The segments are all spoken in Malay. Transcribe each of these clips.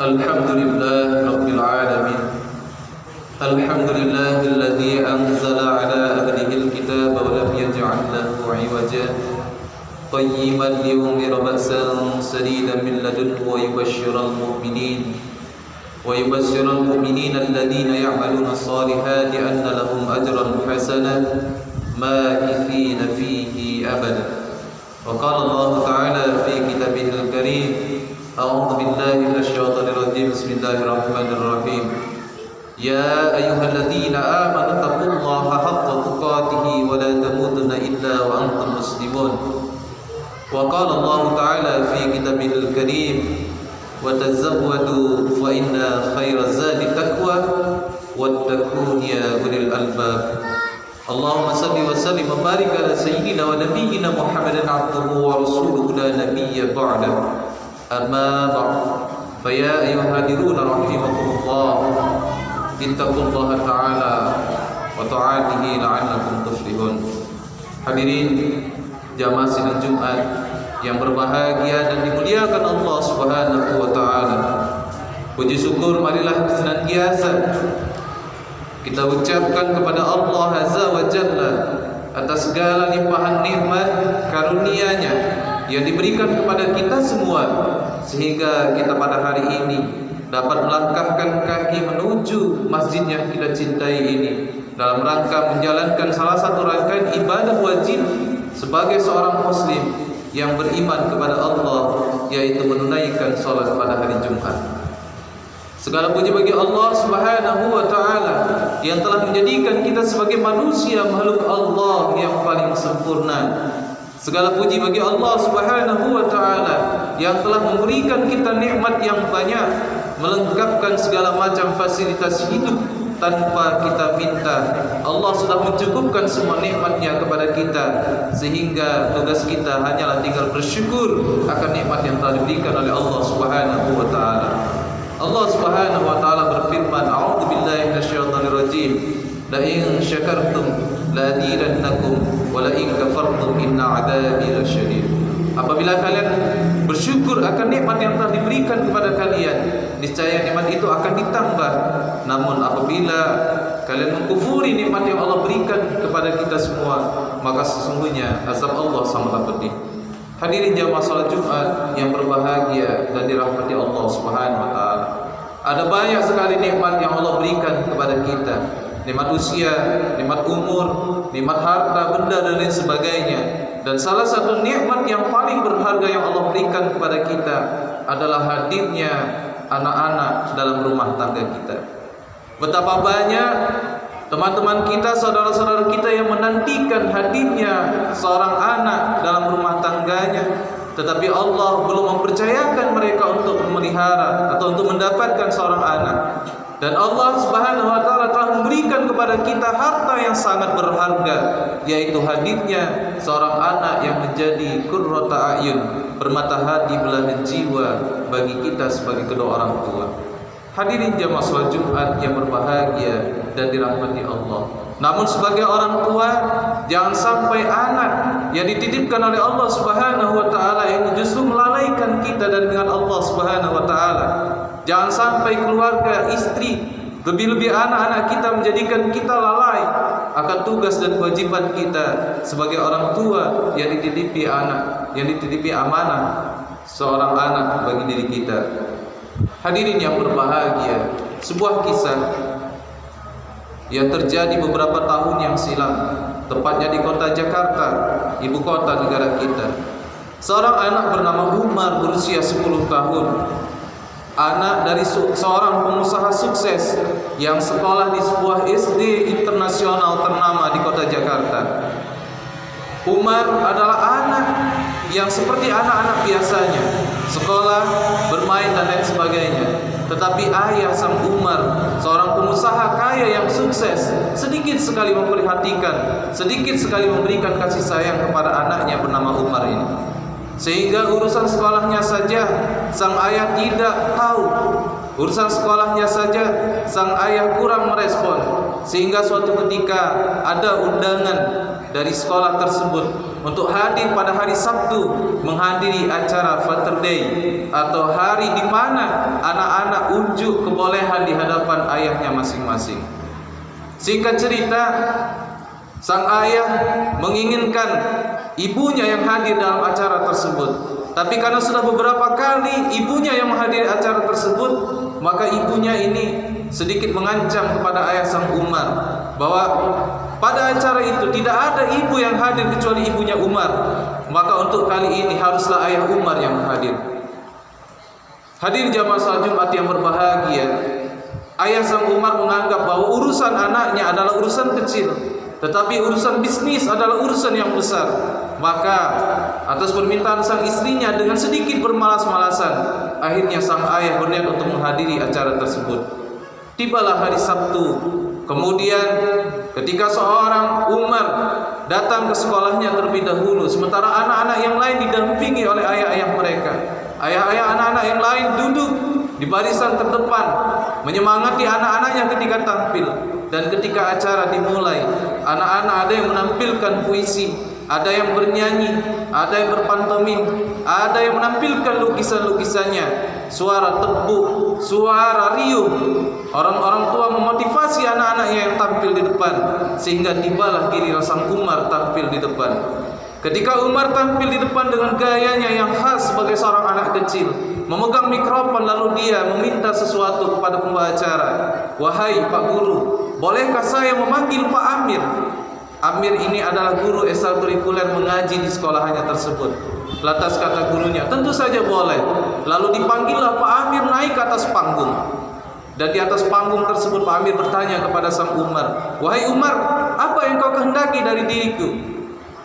Alhamdulillah Rabbil Alamin. Alhamdulillahilladzi anzala ala abdihi al-kitaba wa lam yaj'al lahu 'iwaja qayyiman liyunzira ba'san shadidan min ladunhu wa yubashshiral mu'minina alladhina ya'maluna as-salihati anna lahum ajran hasanan makithina fihi abada. Wa qala Allah ta'ala fi kitabihil karim A'udzu billahi minasyaitonir rajim. Bismillahirrahmanirrahim. Ya ayyuhalladzina amanu taqullaha haqqa tuqatih wa la tamutunna illa wa antum muslimun. Wa qala Allah ta'ala fi kitabihil karim wa tazawwadu fa inna khairaz zadi taqwa wattaqun ya ulil albab. Allahumma salli wa sallim wa barik ala sayyidina wa nabiyyina Muhammadin abduhu wa rasuluhu la nabiyya ba'da. Amma ba'd, fa ya ayyuhadiruna rahimakumullah, ittaqullaha ta'ala wa ta'atihi la'allakum tuflihun. Hadirin jamaah sidang Jumat yang berbahagia dan dimuliakan Allah Subhanahu wa taala. Puji syukur marilah senantiasa kita ucapkan kepada Allah Azza wa Jalla atas segala limpahan nikmat karunia-Nya yang diberikan kepada kita semua, sehingga kita pada hari ini dapat melangkahkan kaki menuju masjid yang kita cintai ini dalam rangka menjalankan salah satu rangkaian ibadah wajib sebagai seorang muslim yang beriman kepada Allah, yaitu menunaikan salat pada hari Jumat. Segala puji bagi Allah Subhanahu wa taala yang telah menjadikan kita sebagai manusia makhluk Allah yang paling sempurna. Segala puji bagi Allah Subhanahu wa taala yang telah memberikan kita nikmat yang banyak, melengkapkan segala macam fasilitas hidup tanpa kita minta. Allah sudah mencukupkan semua nikmat-Nya kepada kita, sehingga tugas kita hanyalah tinggal bersyukur akan nikmat yang telah diberikan oleh Allah Subhanahu wa taala. Allah Subhanahu wa taala berfirman, A'udzu billahi minasyaitonir rajim. La in syakartum la azidannakum wa la in kafartum inna 'adzabi lasyadid. Apabila kalian bersyukur akan nikmat yang telah diberikan kepada kalian, niscaya nikmat itu akan ditambah. Namun apabila kalian mengkufuri nikmat yang Allah berikan kepada kita semua, maka sesungguhnya azab Allah sangatlah pedih. Hadirin jamaah salat Jumat yang berbahagia dan dirahmati Allah Subhanahu wa taala. Ada banyak sekali nikmat yang Allah berikan kepada kita. Nikmat usia, nikmat umur, nikmat harta, benda dan lain sebagainya. Dan salah satu nikmat yang paling berharga yang Allah berikan kepada kita adalah hadirnya anak-anak dalam rumah tangga kita. Betapa banyak teman-teman kita, saudara-saudara kita yang menantikan hadirnya seorang anak dalam rumah tangganya, tetapi Allah belum mempercayakan mereka untuk memelihara atau untuk mendapatkan seorang anak. Dan Allah Subhanahu wa taala telah memberikan kepada kita harta yang sangat berharga, yaitu hadirnya seorang anak yang menjadi qurrata a'yun, permata hati, belahan jiwa bagi kita sebagai kedua orang tua. Hadirin jamaah salat Jumat yang berbahagia dan dirahmati Allah. Namun sebagai orang tua, jangan sampai anak yang dititipkan oleh Allah Subhanahu wa taala ini justru melalaikan kita dari dengan Allah Subhanahu wa taala. Jangan sampai keluarga, istri, lebih-lebih anak-anak kita menjadikan kita lalai akan tugas dan kewajiban kita sebagai orang tua yang dititipi anak, yang dititipi amanah seorang anak bagi diri kita. Hadirin yang berbahagia, sebuah kisah yang terjadi beberapa tahun yang silam, tepatnya di kota Jakarta, ibu kota negara kita. Seorang anak bernama Umar berusia 10 tahun, anak dari seorang pengusaha sukses yang sekolah di sebuah SD internasional ternama di kota Jakarta. Umar adalah anak yang seperti anak-anak biasanya, sekolah, bermain dan lain sebagainya. Tetapi ayah sang Umar, seorang pengusaha kaya yang sukses, sedikit sekali memperhatikan, sedikit sekali memberikan kasih sayang kepada anaknya bernama Umar ini. Sehingga urusan sekolahnya saja sang ayah tidak tahu. Urusan sekolahnya saja sang ayah kurang merespon, sehingga suatu ketika ada undangan dari sekolah tersebut untuk hadir pada hari Sabtu menghadiri acara Father Day, atau hari di mana anak-anak unjuk kebolehan di hadapan ayahnya masing-masing. Singkat cerita, sang ayah menginginkan ibunya yang hadir dalam acara tersebut. Tapi karena sudah beberapa kali ibunya yang menghadiri acara tersebut, maka ibunya ini sedikit mengancam kepada ayah sang Umar bahwa pada acara itu tidak ada ibu yang hadir kecuali ibunya Umar. Maka untuk kali ini haruslah ayah Umar yang hadir. Hadir jamaah salat Jumat yang berbahagia, ayah sang Umar menganggap bahwa urusan anaknya adalah urusan kecil, tetapi urusan bisnis adalah urusan yang besar. Maka atas permintaan sang istrinya dengan sedikit bermalas-malasan, akhirnya sang ayah berniat untuk menghadiri acara tersebut. Tibalah hari Sabtu. Kemudian ketika seorang Umar datang ke sekolahnya terlebih dahulu, sementara anak-anak yang lain didampingi oleh ayah-ayah mereka. Ayah-ayah anak-anak yang lain duduk di barisan terdepan menyemangati anak-anaknya ketika tampil. Dan ketika acara dimulai, anak-anak ada yang menampilkan puisi, ada yang bernyanyi, ada yang berpantomim, ada yang menampilkan lukisan-lukisannya, suara tepuk, suara riuh. Orang-orang tua memotivasi anak-anaknya yang tampil di depan, sehingga tibalah giliran sang Umar tampil di depan. Ketika Umar tampil di depan dengan gayanya yang khas sebagai seorang anak kecil, memegang mikrofon, lalu dia meminta sesuatu kepada pembawa acara. "Wahai Pak Guru, bolehkah saya memanggil Pak Amir?" Amir ini adalah guru ekstrakurikuler mengaji di sekolahannya tersebut. Lantas kata gurunya, "Tentu saja boleh." Lalu dipanggillah Pak Amir naik ke atas panggung. Dan di atas panggung tersebut Pak Amir bertanya kepada sang Umar, "Wahai Umar, apa yang kau kehendaki dari diriku?"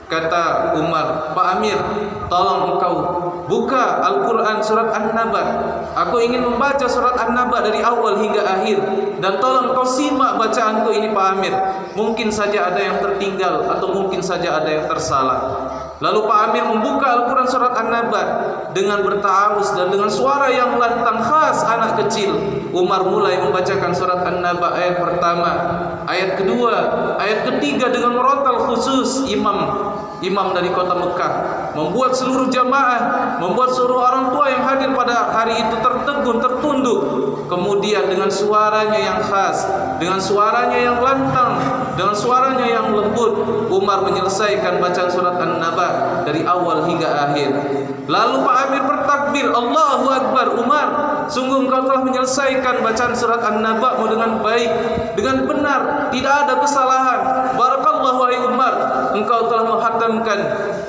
Kata Umar, "Pak Amir, tolong engkau buka Al-Quran surat An-Naba. Aku ingin membaca surat An-Naba dari awal hingga akhir. Dan tolong kau simak bacaanku ini Pak Amir. Mungkin saja ada yang tertinggal atau mungkin saja ada yang tersalah." Lalu Pak Amir membuka Al-Quran surat An-Naba dengan bertawus dan dengan suara yang lantang khas anak kecil. Umar mulai membacakan surat An-Naba ayat pertama, ayat kedua, ayat ketiga dengan merotal khusus imam dari kota Mekah, membuat seluruh jamaah, membuat seluruh orang tua yang hadir pada hari itu tertegun, tertunduk. Kemudian dengan suaranya yang khas, dengan suaranya yang lantang, dengan suaranya yang lembut, Umar menyelesaikan bacaan surat An-Naba dari awal hingga akhir. Lalu Pak Amir bertakbir, "Allahu Akbar, Umar, sungguh engkau telah menyelesaikan bacaan surat An-Naba dengan baik, dengan benar, tidak ada kesalahan. Barakallahu wahai Umar, engkau telah menghatamkan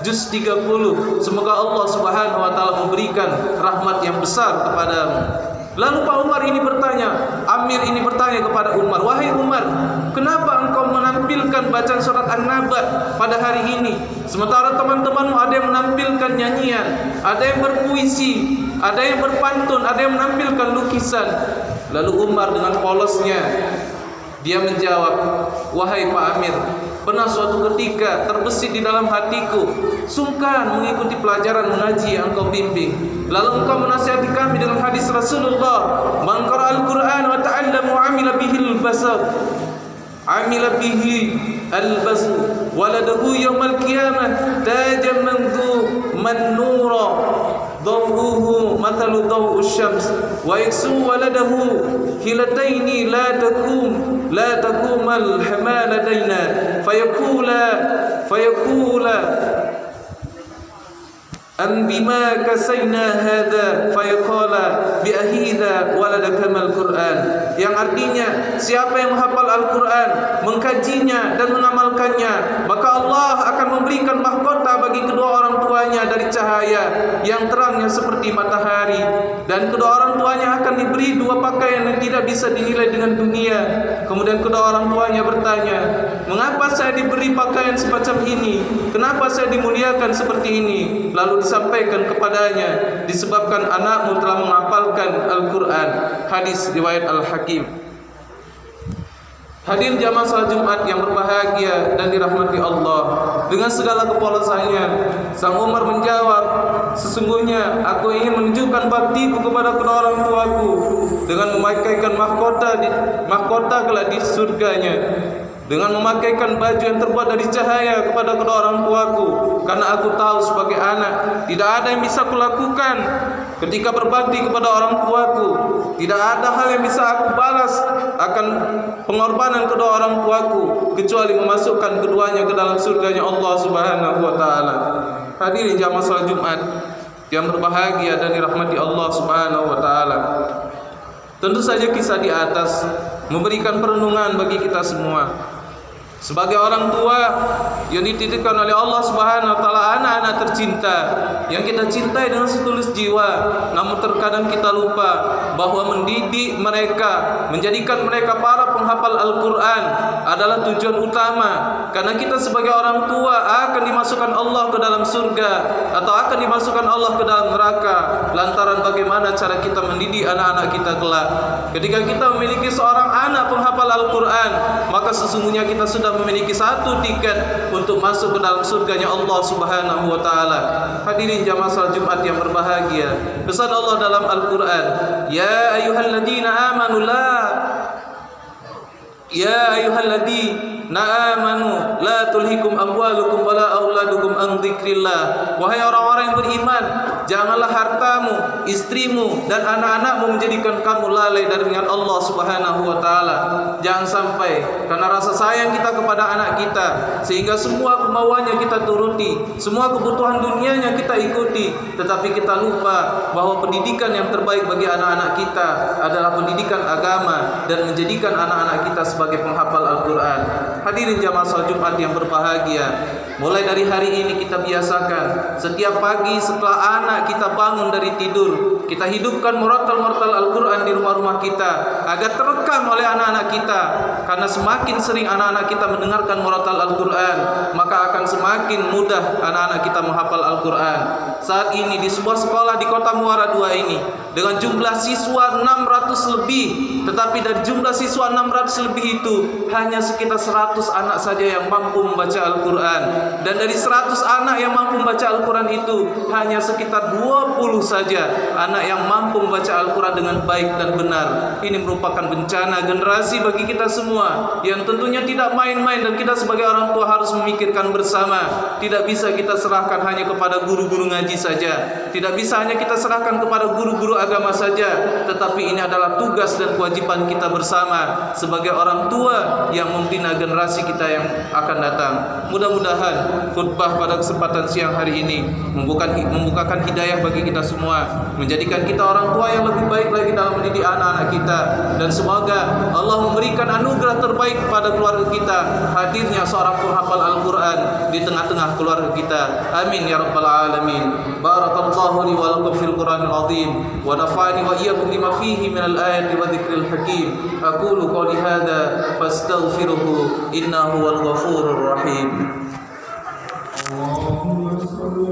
juz 30. Semoga Allah Subhanahu wa taala memberikan rahmat yang besar kepadamu." Lalu Pak Umar ini bertanya, Amir ini bertanya kepada Umar, "Wahai Umar, kenapa engkau menampilkan bacaan surat An-Naba pada hari ini? Sementara teman-temanmu ada yang menampilkan nyanyian, ada yang berpuisi, ada yang berpantun, ada yang menampilkan lukisan." Lalu Umar dengan polosnya dia menjawab, "Wahai Pak Amir, pernah suatu ketika terbesit di dalam hatiku, sungkan mengikuti pelajaran mengaji yang engkau bimbing. Lalu engkau menasihati kami dengan hadis Rasulullah, man qara al-Quran wa ta'allama wa amila bihi al-basar, amila bihi al-basu, waladahu yawmal qiyamah tajan man nura ضوءه مثل ضوء الشمس ويكسو ولده هلتين لا تقوم الحمالتين فيقول أم بما كسينا هذا فيقال بأهيذا ولد كما القرآن. Yang artinya, siapa yang menghafal Al-Quran, mengkajinya dan mengamalkannya, maka Allah akan memberikan mahkota bagi kedua orang tuanya dari cahaya yang terangnya seperti matahari, dan kedua orang tuanya akan diberi dua pakaian yang tidak bisa dinilai dengan dunia. Kemudian kedua orang tuanya bertanya, "Mengapa saya diberi pakaian semacam ini? Kenapa saya dimuliakan seperti ini?" Lalu disampaikan kepadanya, "Disebabkan anakmu telah menghafalkan Al-Quran." Hadis riwayat Al-Hakim. Hadir jamaah salat Jumat yang berbahagia dan dirahmati Allah. Dengan segala kepolosannya, Sang Umar menjawab, sesungguhnya aku ingin menunjukkan baktiku kepada kedua orang tuaku dengan memakaikan mahkota kelak di surganya, dengan memakaikan baju yang terbuat dari cahaya kepada kedua orang tuaku, karena aku tahu sebagai anak tidak ada yang bisa kulakukan ketika berbakti kepada orang tuaku. Tidak ada hal yang bisa aku balas akan pengorbanan kedua orang tuaku kecuali memasukkan keduanya ke dalam surganya Allah Subhanahu wa taala. Hadirin jamaah salat Jumat yang berbahagia dan dirahmati Allah Subhanahu wa taala. Tentu saja kisah di atas memberikan perenungan bagi kita semua. Sebagai orang tua yang dititipkan oleh Allah Subhanahu wa taala anak-anak tercinta yang kita cintai dengan setulus jiwa, namun terkadang kita lupa bahwa mendidik mereka, menjadikan mereka para penghafal Al-Qur'an adalah tujuan utama. Karena kita sebagai orang tua akan dimasukkan Allah ke dalam surga atau akan dimasukkan Allah ke dalam neraka lantaran bagaimana cara kita mendidik anak-anak kita kelak. Ketika kita memiliki seorang anak penghafal Al-Qur'an, maka sesungguhnya kita sudah memiliki satu tiket untuk masuk ke dalam surganya Allah Subhanahu wa taala. Hadirin jamaah salat Jumat yang berbahagia, pesan Allah dalam Al-Qur'an, ya ayyuhalladzina amanu la tulhikum amwalukum wala auladukum an dzikrillah. Wahai orang-orang yang beriman, janganlah hartamu, istrimu dan anak-anakmu menjadikan kamu lalai dari dengan Allah Subhanahu wa taala. Jangan sampai karena rasa sayang kita kepada anak kita sehingga semua kemauannya kita turuti, semua kebutuhan dunianya kita ikuti, tetapi kita lupa bahwa pendidikan yang terbaik bagi anak-anak kita adalah pendidikan agama dan menjadikan anak-anak kita sebagai penghafal Al-Qur'an. Hadirin jamaah salat Jumat yang berbahagia, mulai dari hari ini kita biasakan setiap pagi setelah anak kita bangun dari tidur, kita hidupkan murattal Al-Qur'an di rumah-rumah kita agar terekam oleh anak-anak kita. Karena semakin sering anak-anak kita mendengarkan murattal Al-Qur'an, maka akan semakin mudah anak-anak kita menghafal Al-Qur'an. Saat ini di sebuah sekolah di Kota Muara II ini dengan jumlah siswa 600 lebih, tetapi dari jumlah siswa 600 lebih itu hanya sekitar 100 anak saja yang mampu membaca Al-Qur'an, dan dari 100 anak yang mampu membaca Al-Qur'an itu hanya sekitar 20 saja anak yang mampu membaca Al-Qur'an dengan baik dan benar. Ini merupakan bencana generasi bagi kita semua yang tentunya tidak main-main, dan kita sebagai orang tua harus memikirkan bersama. Tidak bisa kita serahkan hanya kepada guru-guru ngaji saja, tidak bisa hanya kita serahkan kepada guru-guru agama saja, tetapi ini adalah tugas dan kewajiban kita bersama sebagai orang tua yang membina generasi kita yang akan datang. Mudah-mudahan khutbah pada kesempatan siang hari ini membukakan hidayah bagi kita semua, menjadikan kita orang tua yang lebih baik lagi dalam mendidik anak-anak kita, dan semoga Allah memberikan anugerah terbaik pada keluarga kita, hadirnya seorang penghafal Al-Qur'an di tengah-tengah keluarga kita. Amin ya rabbal alamin. Barakallahu li wa lakum fil Qur'anil azim wa nafa'ani wa iyyakum bima fihi minal ayati wa dzikril hakim. Aqulu qawli hadza fastaghfiruhu innahu huwal ghafurur rahim. Allahumma shalli